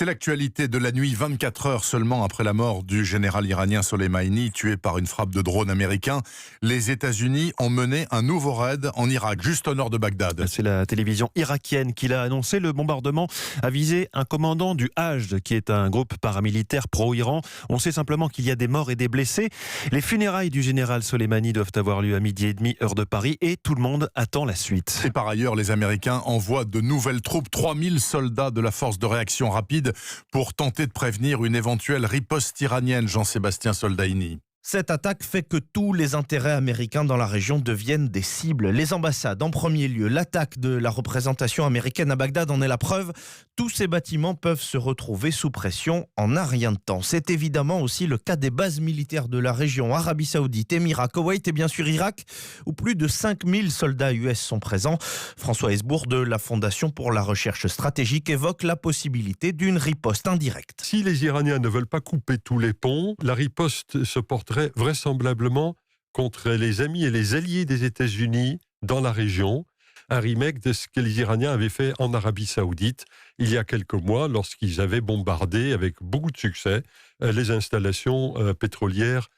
C'est l'actualité de la nuit, 24 heures seulement après la mort du général iranien Soleimani, tué par une frappe de drone américain. Les États-Unis ont mené un nouveau raid en Irak, juste au nord de Bagdad. C'est la télévision irakienne qui l'a annoncé. Le bombardement a visé un commandant du Hajj, qui est un groupe paramilitaire pro-Iran. On sait simplement qu'il y a des morts et des blessés. Les funérailles du général Soleimani doivent avoir lieu à 12h30, heure de Paris, et tout le monde attend la suite. Et par ailleurs, les Américains envoient de nouvelles troupes, 3000 soldats de la force de réaction rapide, pour tenter de prévenir une éventuelle riposte iranienne, Jean-Sébastien Soldaini. Cette attaque fait que tous les intérêts américains dans la région deviennent des cibles. Les ambassades en premier lieu. L'attaque de la représentation américaine à Bagdad en est la preuve. Tous ces bâtiments peuvent se retrouver sous pression en un rien de temps. C'est évidemment aussi le cas des bases militaires de la région. Arabie Saoudite, Émirats, Koweït et bien sûr Irak, où plus de 5000 soldats US sont présents. François Hesbourg de la Fondation pour la recherche stratégique évoque la possibilité d'une riposte indirecte. Si les Iraniens ne veulent pas couper tous les ponts, la riposte se porterait vraisemblablement contre les amis et les alliés des États-Unis dans la région, un remake de ce que les Iraniens avaient fait en Arabie Saoudite il y a quelques mois lorsqu'ils avaient bombardé avec beaucoup de succès les installations pétrolières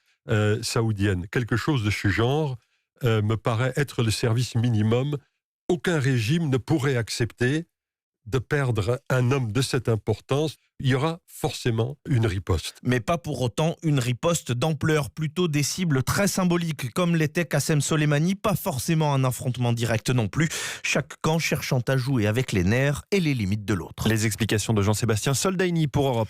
saoudiennes. Quelque chose de ce genre me paraît être le service minimum. Aucun régime ne pourrait accepter de perdre un homme de cette importance. Il y aura forcément une riposte. Mais pas pour autant une riposte d'ampleur, plutôt des cibles très symboliques, comme l'était Qassem Soleimani, pas forcément un affrontement direct non plus, chaque camp cherchant à jouer avec les nerfs et les limites de l'autre. Les explications de Jean-Sébastien Soldaini pour Europe.